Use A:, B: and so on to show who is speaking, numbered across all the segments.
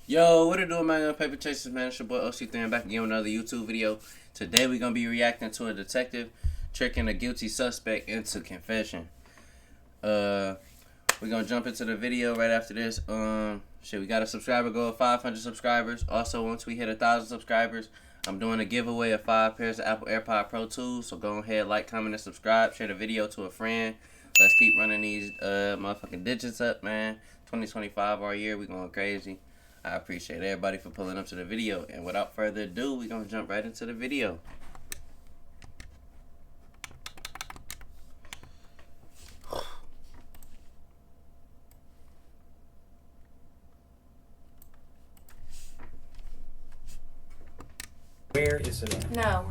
A: Yo, what it doing, man? Paper Chasers, man. It's your boy OC3 and back again with another YouTube video. Today we're gonna be reacting to a detective tricking a guilty suspect into confession. We're gonna jump into the video right after this. We got a subscriber goal of 500 subscribers. Also, once we hit 1,000 subscribers, I'm doing a giveaway of 5 pairs of Apple AirPod Pro 2s. So go ahead, like, comment, and subscribe. Share the video to a friend. Let's keep running these motherfucking digits up, man. 2025 our year, we going crazy. I appreciate everybody for pulling up to the video. And without further ado, we're going to jump right into the video.
B: Where is it?
C: No.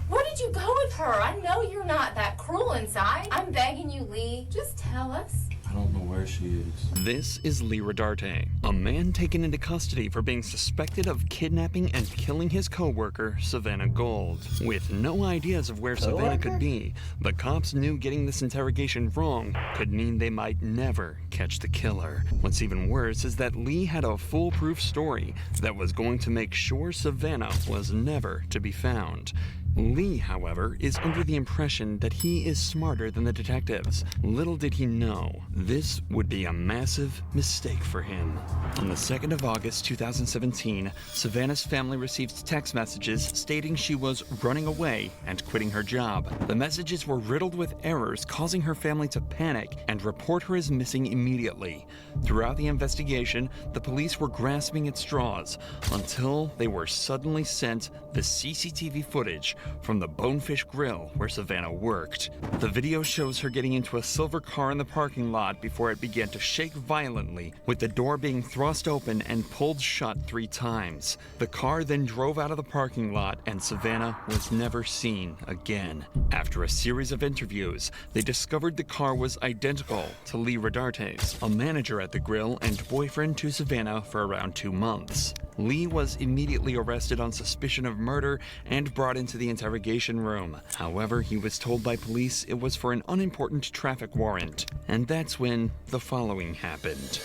C: Where did you go with her? I know you're not that cruel inside. I'm begging you, Lee. Just tell us.
D: I don't know where she is.
E: This is Lee Rodarte, a man taken into custody for being suspected of kidnapping and killing his co-worker, Savannah Gold. With no ideas of where Savannah could be, the cops knew getting this interrogation wrong could mean they might never catch the killer. What's even worse is that Lee had a foolproof story that was going to make sure Savannah was never to be found. Lee, however, is under the impression that he is smarter than the detectives. Little did he know, this would be a massive mistake for him. On the 2nd of August 2017, Savannah's family received text messages stating she was running away and quitting her job. The messages were riddled with errors, causing her family to panic and report her as missing immediately. Throughout the investigation, the police were grasping at straws until they were suddenly sent the CCTV footage from the Bonefish Grill where Savannah worked. The video shows her getting into a silver car in the parking lot before it began to shake violently, with the door being thrust open and pulled shut 3 times. The car then drove out of the parking lot and Savannah was never seen again. After a series of interviews, they discovered the car was identical to Lee Rodarte's, a manager at the grill and boyfriend to Savannah for around 2 months. Lee was immediately arrested on suspicion of murder and brought into the interrogation room. However, he was told by police it was for an unimportant traffic warrant. And that's when the following happened.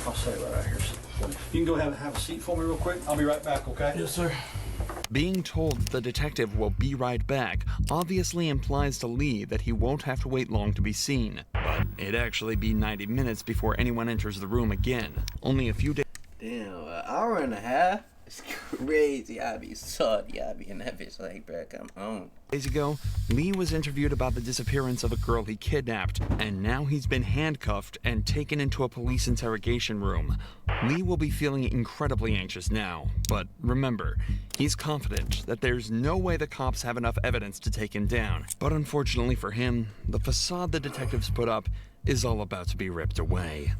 B: I'll stay right out here. You can go have a seat for me real quick. I'll be right back, okay?
D: Yes, sir.
E: Being told the detective will be right back obviously implies to Lee that he won't have to wait long to be seen. But it'd actually be 90 minutes before anyone enters the room again. Only a few days.
A: Damn, an hour and a half? It's crazy. I be salty. I be in that bitch like, bruh, come home.
E: Days ago, Lee was interviewed about the disappearance of a girl he kidnapped, and now he's been handcuffed and taken into a police interrogation room. Lee will be feeling incredibly anxious now, but remember, he's confident that there's no way the cops have enough evidence to take him down. But unfortunately for him, the facade the detectives put up is all about to be ripped away.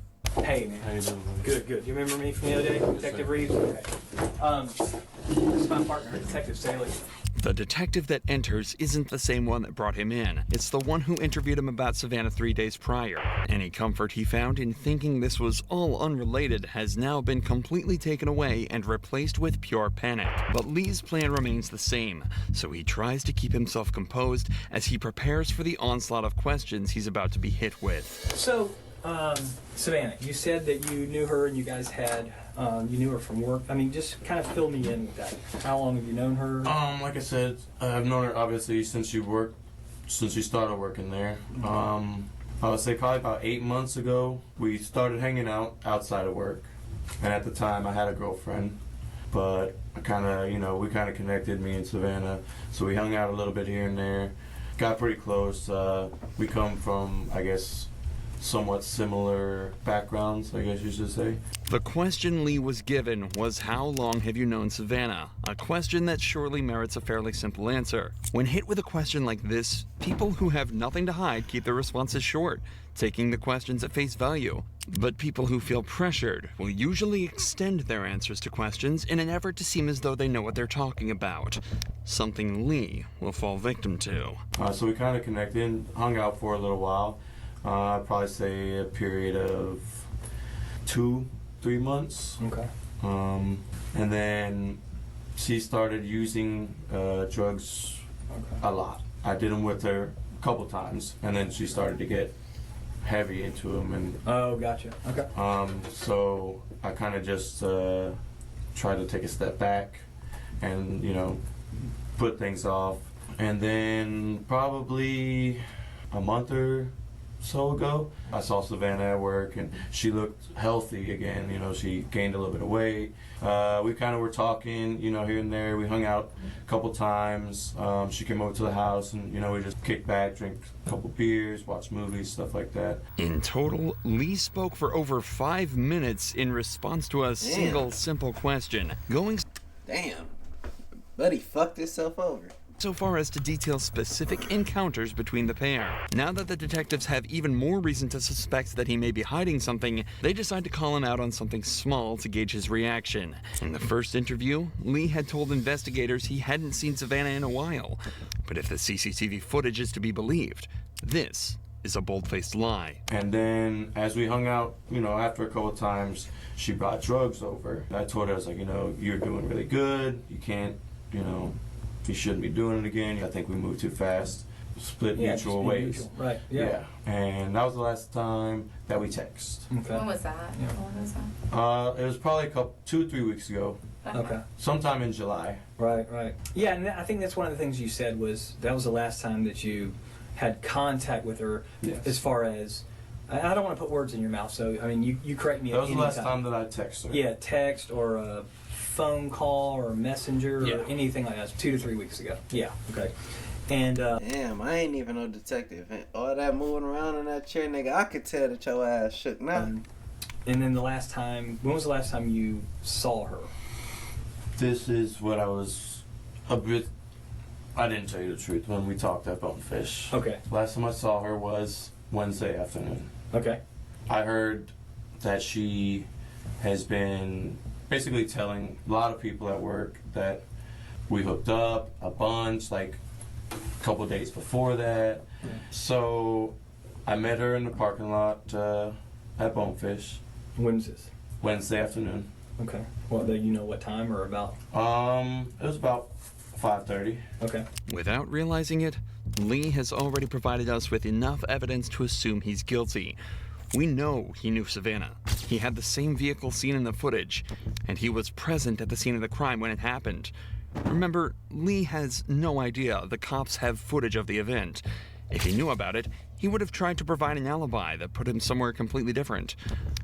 B: Hey, man.
D: How you doing?
B: Good. You remember me from the other day? Detective Reeves? Okay. This is my partner, Detective Staley.
E: The detective that enters isn't the same one that brought him in. It's the one who interviewed him about Savannah 3 days prior. Any comfort he found in thinking this was all unrelated has now been completely taken away and replaced with pure panic. But Lee's plan remains the same, so he tries to keep himself composed as he prepares for the onslaught of questions he's about to be hit with.
B: So, Savannah, you said that you knew her and you guys had, you knew her from work. I mean, just kind of fill me in with that. How long have you known her?
D: Like I said, I've known her obviously since she started working there. I would say probably about 8 months ago, we started hanging out outside of work. And at the time, I had a girlfriend. But we kind of connected, me and Savannah. So we hung out a little bit here and there. Got pretty close. We come from, I guess, somewhat similar backgrounds, I guess you should say.
E: The question Lee was given was, how long have you known Savannah? A question that surely merits a fairly simple answer. When hit with a question like this, people who have nothing to hide keep their responses short, taking the questions at face value. But people who feel pressured will usually extend their answers to questions in an effort to seem as though they know what they're talking about. Something Lee will fall victim to.
D: So we kind of connected, hung out for a little while. I'd probably say a period of 2-3 months.
B: Okay.
D: And then she started using drugs a lot. I did them with her a couple times, and then she started to get heavy into him, and
B: Oh, gotcha. Okay.
D: so I kind of just tried to take a step back and, you know, put things off. And then probably a month or so ago, I saw Savannah at work, and she looked healthy again. You know, she gained a little bit of weight. We kind of were talking, you know, here and there. We hung out a couple times. She came over to the house, and, you know, we just kicked back, drank a couple beers, watched movies, stuff like that.
E: In total, Lee spoke for over 5 minutes in response to a single simple question, going
A: Damn. Buddy fucked himself over.
E: so far as to detail specific encounters between the pair. Now that the detectives have even more reason to suspect that he may be hiding something, they decide to call him out on something small to gauge his reaction. In the first interview, Lee had told investigators he hadn't seen Savannah in a while. But if the CCTV footage is to be believed, this is a bold-faced lie.
D: And then as we hung out, you know, after a couple times, she brought drugs over. I told her, I was like, you know, you're doing really good. You can't, you know, you shouldn't be doing it again. I think we moved too fast. Split mutual ways.
B: Mutual. Right. Yeah.
D: And that was the last time that we text.
B: Okay.
C: When was that?
B: Yeah.
C: When was that?
D: It was probably 2 or 3 weeks ago.
B: Okay.
D: Sometime in July.
B: Right. Right. Yeah, and I think that's one of the things you said was that was the last time that you had contact with her.
D: Yes.
B: As far as I don't want to put words in your mouth, so I mean you correct me.
D: That was
B: at
D: the
B: any
D: last time that I texted her.
B: Yeah, text or a phone call or a messenger
D: Yeah.
B: or anything like that. It was 2 to 3 weeks ago. Yeah. Okay. And
A: Damn, I ain't even no detective. And all that moving around in that chair, nigga, I could tell that your ass shook now.
B: and then the last time, when was the last time you saw her?
D: This is what I was a bit. I didn't tell you the truth when we talked at Bonefish.
B: Okay.
D: Last time I saw her was Wednesday afternoon.
B: Okay.
D: I heard that she has been basically telling a lot of people at work that we hooked up a bunch, like a couple days before that. So I met her in the parking lot at Bonefish
B: When was this?
D: Wednesday afternoon.
B: Okay. Well, do you know what time or about?
D: It was about 5:30.
B: Okay.
E: Without realizing it, Lee has already provided us with enough evidence to assume he's guilty. We know he knew Savannah. He had the same vehicle seen in the footage, and he was present at the scene of the crime when it happened. Remember, Lee has no idea the cops have footage of the event. If he knew about it, he would have tried to provide an alibi that put him somewhere completely different.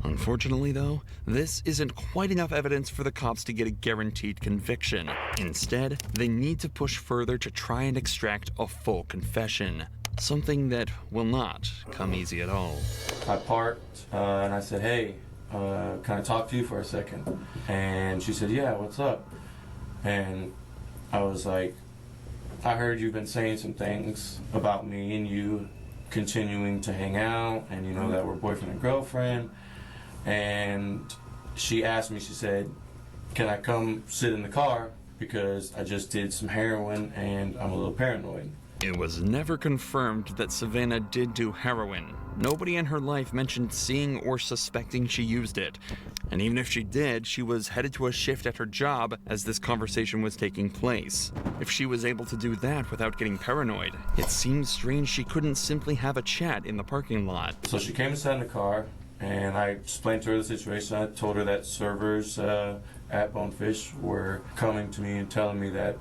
E: Unfortunately, though, this isn't quite enough evidence for the cops to get a guaranteed conviction. Instead, they need to push further to try and extract a full confession. Something that will not come easy at all.
D: I parked and I said, hey, can I talk to you for a second? And she said, yeah, what's up? And I was like, I heard you've been saying some things about me and you continuing to hang out, and you know that we're boyfriend and girlfriend. And she asked me, she said, can I come sit in the car because I just did some heroin and I'm a little paranoid.
E: It was never confirmed that Savannah did do heroin. Nobody in her life mentioned seeing or suspecting she used it. And even if she did, she was headed to a shift at her job as this conversation was taking place. If she was able to do that without getting paranoid, it seems strange she couldn't simply have a chat in the parking lot.
D: So she came and sat in the car, and I explained to her the situation. I told her that servers at Bonefish were coming to me and telling me that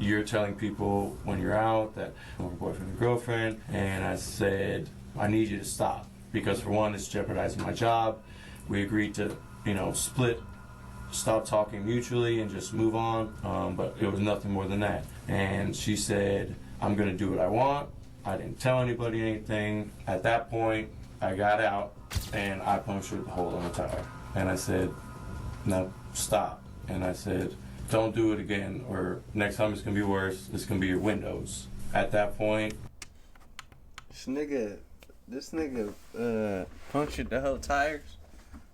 D: you're telling people when you're out that we're boyfriend and girlfriend. And I said, I need you to stop, because for one, it's jeopardizing my job. We agreed to, you know, split, stop talking mutually and just move on. But it was nothing more than that. And she said, I'm gonna do what I want. I didn't tell anybody anything. At that point, I got out and I punctured the hole in the tire. And I said, no, stop. And I said, don't do it again, or next time it's gonna be worse. It's gonna be your windows. At that point,
A: This nigga punctured the whole tires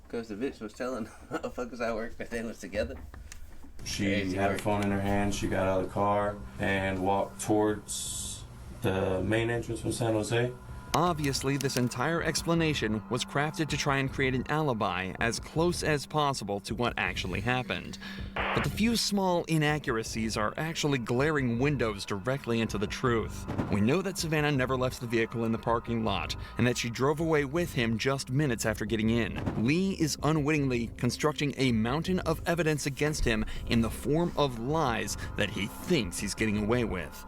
A: because the bitch was telling the motherfuckers at work that they was together.
D: she
A: Crazy
D: had her
A: work.
D: phone in her hand. She got out of the car and walked towards the main entrance from San Jose.
E: Obviously, this entire explanation was crafted to try and create an alibi as close as possible to what actually happened. But the few small inaccuracies are actually glaring windows directly into the truth. We know that Savannah never left the vehicle in the parking lot, and that she drove away with him just minutes after getting in. Lee is unwittingly constructing a mountain of evidence against him in the form of lies that he thinks he's getting away with.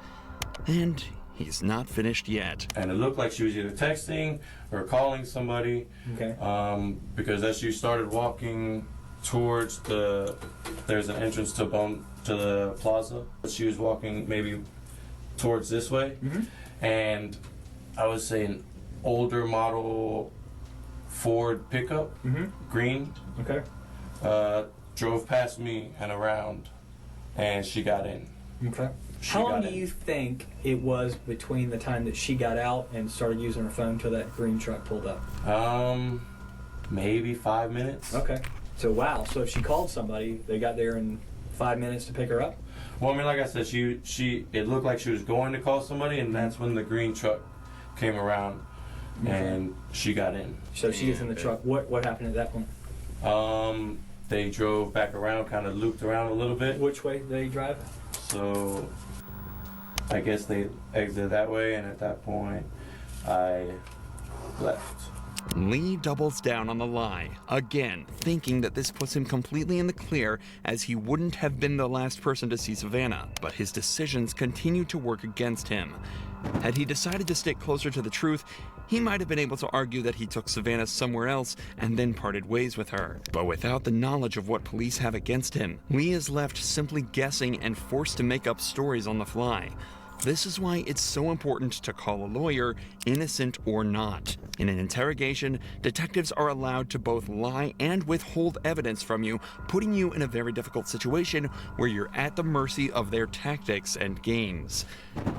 E: And he's not finished yet.
D: And it looked like she was either texting or calling somebody.
B: Okay.
D: Because as she started walking towards there's an entrance to the plaza. She was walking maybe towards this way.
B: Mm-hmm.
D: And I would say an older model Ford pickup, green,
B: Okay.
D: drove past me and around, and she got in.
B: Okay.
D: She
B: How long
D: got
B: do
D: in.
B: you think it was between the time that she got out and started using her phone till that green truck pulled up?
D: Maybe 5 minutes.
B: Okay. So wow. So if she called somebody, they got there in 5 minutes to pick her up?
D: Well, I mean, like I said, it looked like she was going to call somebody, and that's when the green truck came around, and she got in.
B: So she gets in the truck. What happened at that point?
D: They drove back around, kind of looped around a little bit.
B: Which way did they drive?
D: So I guess they exited that way, and at that point, I left.
E: Lee doubles down on the lie, again, thinking that this puts him completely in the clear, as he wouldn't have been the last person to see Savannah, but his decisions continue to work against him. Had he decided to stick closer to the truth, he might have been able to argue that he took Savannah somewhere else and then parted ways with her. But without the knowledge of what police have against him, Lee is left simply guessing and forced to make up stories on the fly. This is why it's so important to call a lawyer, innocent or not. In an interrogation, detectives are allowed to both lie and withhold evidence from you, putting you in a very difficult situation where you're at the mercy of their tactics and games.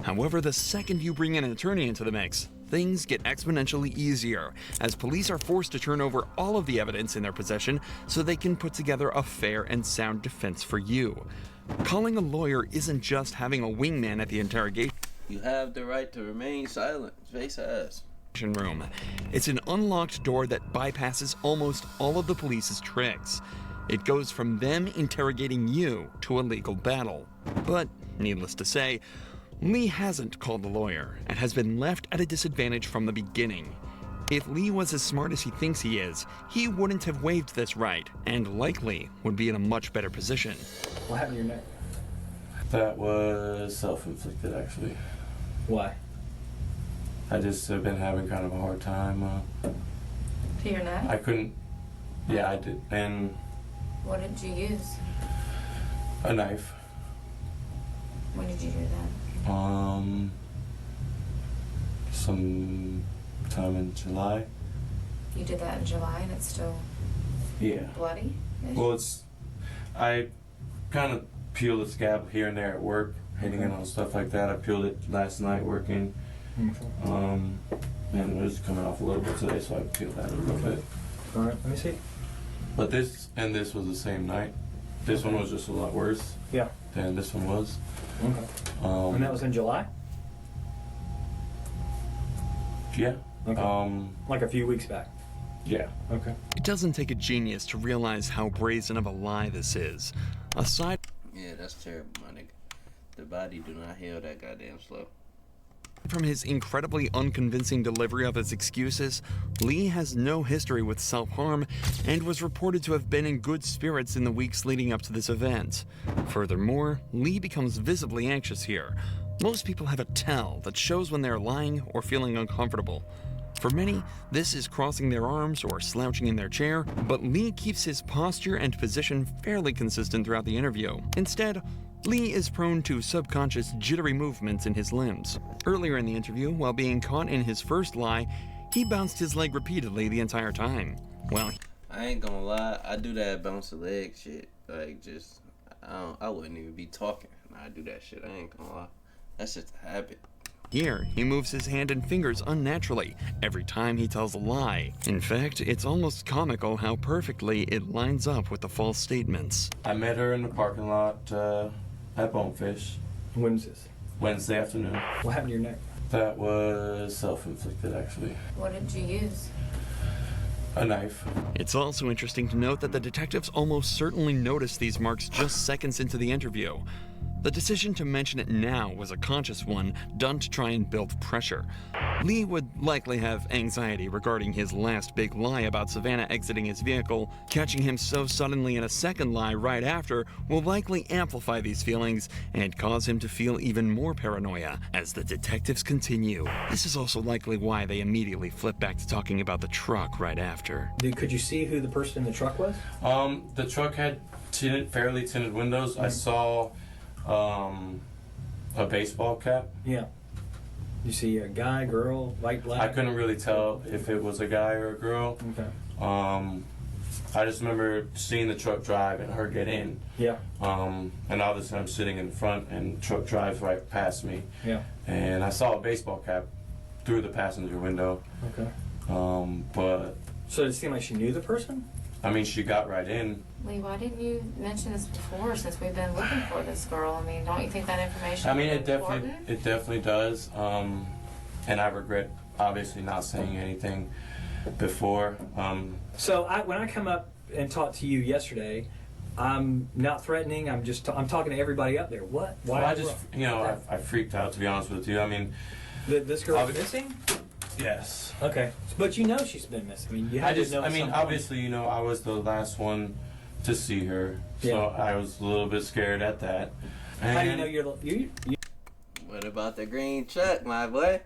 E: However, the second you bring an attorney into the mix, things get exponentially easier, as police are forced to turn over all of the evidence in their possession so they can put together a fair and sound defense for you. Calling a lawyer isn't just having a wingman at the interrogation
A: You have the right to remain silent. Face ass.
E: room. It's an unlocked door that bypasses almost all of the police's tricks. It goes from them interrogating you to a legal battle. But, needless to say, Lee hasn't called the lawyer and has been left at a disadvantage from the beginning. If Lee was as smart as he thinks he is, he wouldn't have waived this right, and likely would be in a much better position.
B: What happened to your neck?
D: That was self-inflicted, actually.
B: Why?
D: I just have been having kind of a hard time.
C: To your neck?
D: I couldn't. Yeah, I did. And
C: What did you use?
D: a knife.
C: When did you do that?
D: Some time in July.
C: You did that in July and it's still
D: Yeah.
C: bloody?
D: Well, I kind of peeled the scab here and there at work, hitting it on stuff like that. I peeled it last night working. And it was coming off a little bit today, so I peeled that a little bit.
B: All right, let me see.
D: But this was the same night. This one was just a lot worse
B: Yeah.
D: than this one was.
B: Okay. And that was in July?
D: Yeah.
B: Okay. Like a few weeks back.
D: Yeah.
B: Okay.
E: It doesn't take a genius to realize how brazen of a lie this is. Aside
A: Yeah, that's terrible, my nigga. The body do not heal that goddamn slow.
E: from his incredibly unconvincing delivery of his excuses, Lee has no history with self-harm and was reported to have been in good spirits in the weeks leading up to this event. Furthermore, Lee becomes visibly anxious here. Most people have a tell that shows when they're lying or feeling uncomfortable. For many, this is crossing their arms or slouching in their chair, but Lee keeps his posture and position fairly consistent throughout the interview. Instead, Lee is prone to subconscious jittery movements in his limbs. Earlier in the interview, while being caught in his first lie, he bounced his leg repeatedly the entire time. Well,
A: I ain't gonna lie, I do that bounce the leg shit. Like, just, I wouldn't even be talking. I do that shit, I ain't gonna lie. That's just a habit.
E: here, he moves his hand and fingers unnaturally every time he tells a lie. In fact, it's almost comical how perfectly it lines up with the false statements.
D: I met her in the parking lot at Bonefish
B: When was this?
D: Wednesday afternoon.
B: What happened to your neck?
D: That was self-inflicted, actually.
C: What did you use?
D: A knife.
E: It's also interesting to note that the detectives almost certainly noticed these marks just seconds into the interview. The decision to mention it now was a conscious one, done to try and build pressure. Lee would likely have anxiety regarding his last big lie about Savannah exiting his vehicle. Catching him so suddenly in a second lie right after will likely amplify these feelings and cause him to feel even more paranoia as the detectives continue. This is also likely why they immediately flip back to talking about the truck right after.
B: Could you see who the person in the truck was?
D: The truck had fairly tinted windows. I saw a baseball cap.
B: Yeah. You see a guy, girl, white, black?
D: I couldn't really tell if it was a guy or a girl.
B: Okay.
D: I just remember seeing the truck drive and her get in.
B: Yeah.
D: And obviously I'm sitting in front and the truck drives right past me.
B: Yeah.
D: And I saw a baseball cap through the passenger window.
B: Okay.
D: But
B: So did it seem like she knew the person?
D: I mean, she got right in.
C: Lee, why didn't you mention this before since we've been looking for this girl? I mean, don't you think that information
D: I mean,
C: is important?
D: it definitely does. And I regret obviously not saying anything before.
B: So when I come up and talk to you yesterday, I'm not threatening. I'm talking to everybody up there. What? Why?
D: Well, I just, I freaked out, to be honest with you. I mean,
B: This girl's missing?
D: yes.
B: Okay. But you know she's been missing. I mean, you had to know.
D: Obviously, I was the last one to see her, so
B: Yeah.
D: I was a little bit scared at that.
B: How do you
D: And
B: know you
A: What about the green truck, my boy?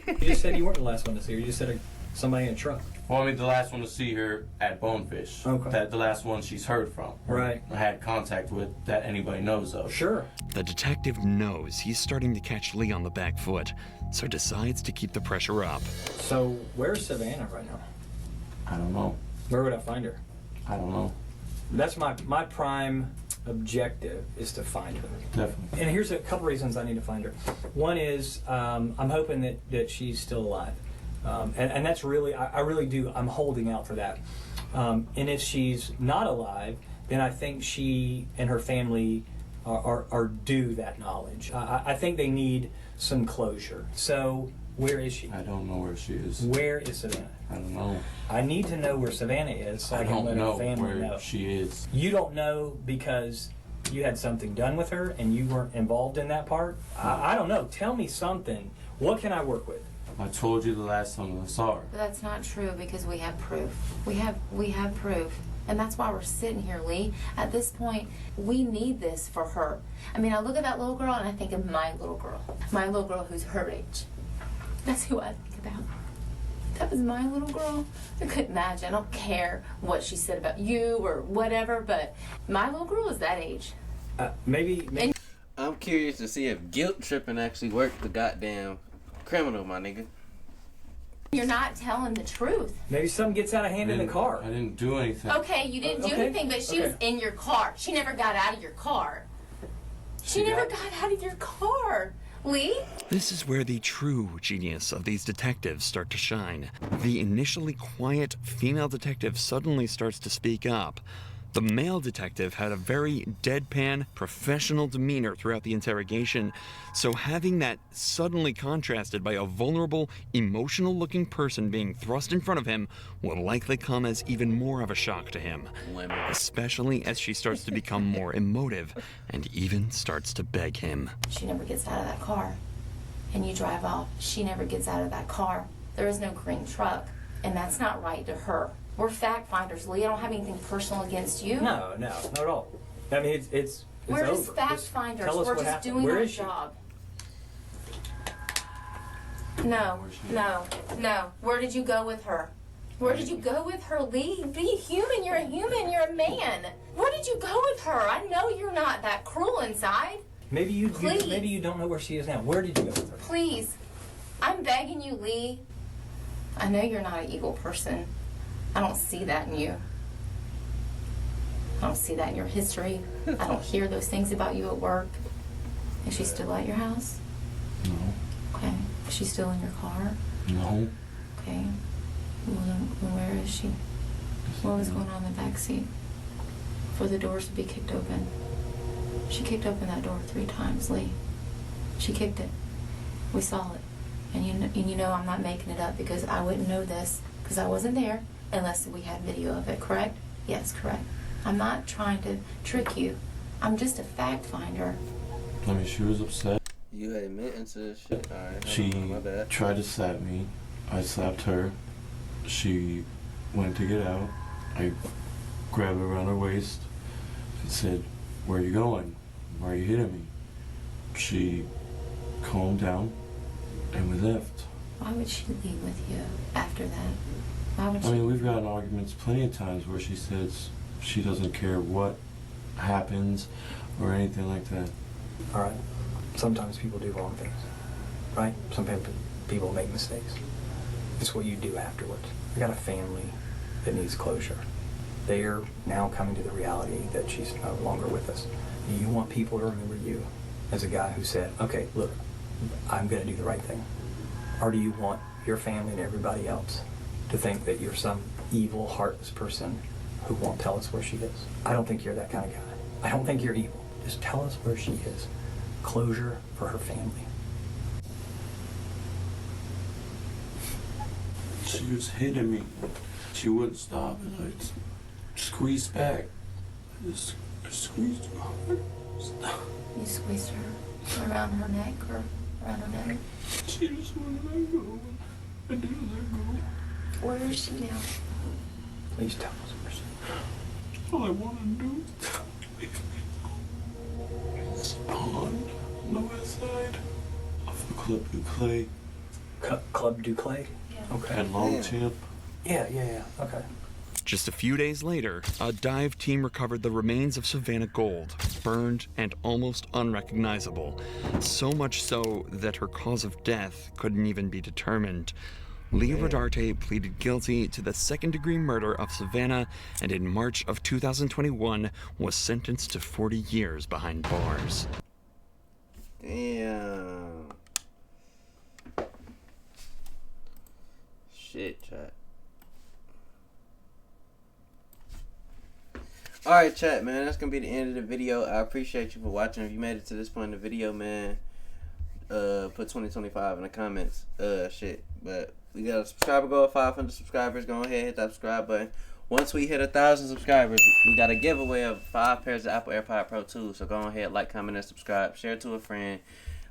B: You just said you weren't the last one to see her. You just said somebody in a truck.
D: Well, I mean, the last one to see her at Bonefish.
B: Okay.
D: The last one she's heard from.
B: Right.
D: Or had contact with that anybody knows of.
B: Sure.
E: The detective knows he's starting to catch Lee on the back foot, so decides to keep the pressure up.
B: So where's Savannah right now?
D: I don't know.
B: Where would I find her?
D: I don't know.
B: That's my prime objective is to find her.
D: Definitely.
B: And here's a couple reasons I need to find her. One is I'm hoping that she's still alive. And that's really, I really do, I'm holding out for that. And if she's not alive, then I think she and her family are due that knowledge. I think they need some closure. So where is she?
D: I don't know where she is.
B: Where is Savannah?
D: I don't know.
B: I need to know where Savannah is so I can
D: don't
B: let
D: know
B: her family
D: where
B: know.
D: she is.
B: You don't know because you had something done with her and you weren't involved in that part? I don't know. Tell me something. What can I work with?
D: I told you the last time I saw her.
C: But that's not true because we have proof. We have proof. And that's why we're sitting here, Lee. At this point, we need this for her. I mean, I look at that little girl and I think of my little girl. My little girl who's her age. That's who I think about. That was my little girl. I couldn't imagine. I don't care what she said about you or whatever, but my little girl is that age.
B: Maybe.
A: I'm curious to see if guilt tripping actually worked the goddamn criminal, my nigga.
C: You're not telling the truth.
B: Maybe something gets out of hand in the car.
D: I didn't do anything.
C: Okay, you didn't do
B: Okay,
C: anything, but she was in your car. She never got out of your car. She never got out of your car. Lee?
E: This is where the true genius of these detectives start to shine. The initially quiet female detective suddenly starts to speak up. The male detective had a very deadpan, professional demeanor throughout the interrogation, so having that suddenly contrasted by a vulnerable, emotional-looking person being thrust in front of him will likely come as even more of a shock to him, especially as she starts to become more emotive and even starts to beg him.
C: She never gets out of that car. And you drive off. She never gets out of that car. There is no green truck, and that's not right to her. We're fact finders, Lee. I don't have anything personal against you.
B: No, not at all. I mean, it's
C: We're
B: over.
C: just fact finders.
B: Tell us
C: We're
B: what
C: just
B: happened.
C: doing
B: Where
C: our
B: is she?
C: job. No. Where did you go with her? Where did you go with her, Lee? Be human. You're a human. You're a man. Where did you go with her? I know you're not that cruel inside.
B: Maybe you
C: Please.
B: maybe you don't know where she is now. Where did you go with her?
C: Please. I'm begging you, Lee. I know you're not an evil person. I don't see that in you. I don't see that in your history. I don't hear those things about you at work. Is she still at your house?
D: No.
C: Okay. Is she still in your car?
D: No.
C: Okay. Well, then where is she? What was going on in the back seat? For the doors to be kicked open. She kicked open that door 3 times, Lee. She kicked it. We saw it. And you know I'm not making it up, because I wouldn't know this because I wasn't there unless we had video of it, correct? Yes, correct. I'm not trying to trick you. I'm just a fact finder.
D: I mean, she was upset.
A: You admitting to this shit? Alright,
D: She
A: my bad.
D: tried to slap me. I slapped her. She went to get out. I grabbed her around her waist and said, "Where are you going? Why are you hitting me?" She calmed down and we left.
C: Why would she leave with you after that? Why would she?
D: I mean, we've gotten arguments plenty of times where she says she doesn't care what happens or anything like that.
B: All right. Sometimes people do wrong things, right? Some people make mistakes. It's what you do afterwards. I got a family that needs closure. They're now coming to the reality that she's no longer with us. Do you want people to remember you as a guy who said, okay, look, I'm going to do the right thing? Or do you want your family and everybody else to think that you're some evil, heartless person who won't tell us where she is? I don't think you're that kind of guy. I don't think you're evil. Just tell us where she is. Closure for her family.
D: She was hitting me. She wouldn't stop, and I squeezed back. I squeezed her hard. Stop.
C: You squeezed her around her neck or around her neck?
D: She just wouldn't let go. I didn't let go.
C: Where is she now?
B: Please tell us where she is.
D: All I want to do is leave me alone. It's a pond on the west side of the Club du Clay
B: Club du Clay?
C: Yeah.
B: Okay.
D: and Longchamp.
B: Yeah. Okay.
E: Just a few days later, a dive team recovered the remains of Savannah Gold, burned and almost unrecognizable. So much so that her cause of death couldn't even be determined. Lee Rodarte pleaded guilty to the second-degree murder of Savannah, and in March of 2021 was sentenced to 40 years behind bars.
A: Damn. Shit, chat. Alright, chat, man. That's gonna be the end of the video. I appreciate you for watching. If you made it to this point in the video, man, put 2025 in the comments. Shit. But we got a subscriber goal of 500 subscribers. Go ahead, hit that subscribe button. Once we hit 1,000 subscribers, we got a giveaway of 5 pairs of Apple AirPod Pro 2. So go ahead, like, comment, and subscribe. Share it to a friend.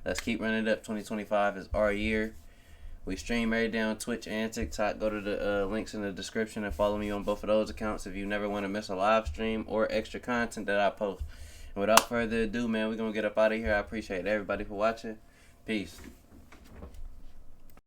A: Let's keep running it up. 2025 is our year. We stream every day on Twitch and TikTok. Go to the links in the description and follow me on both of those accounts if you never want to miss a live stream or extra content that I post. And without further ado, man, we're going to get up out of here. I appreciate everybody for watching. Peace.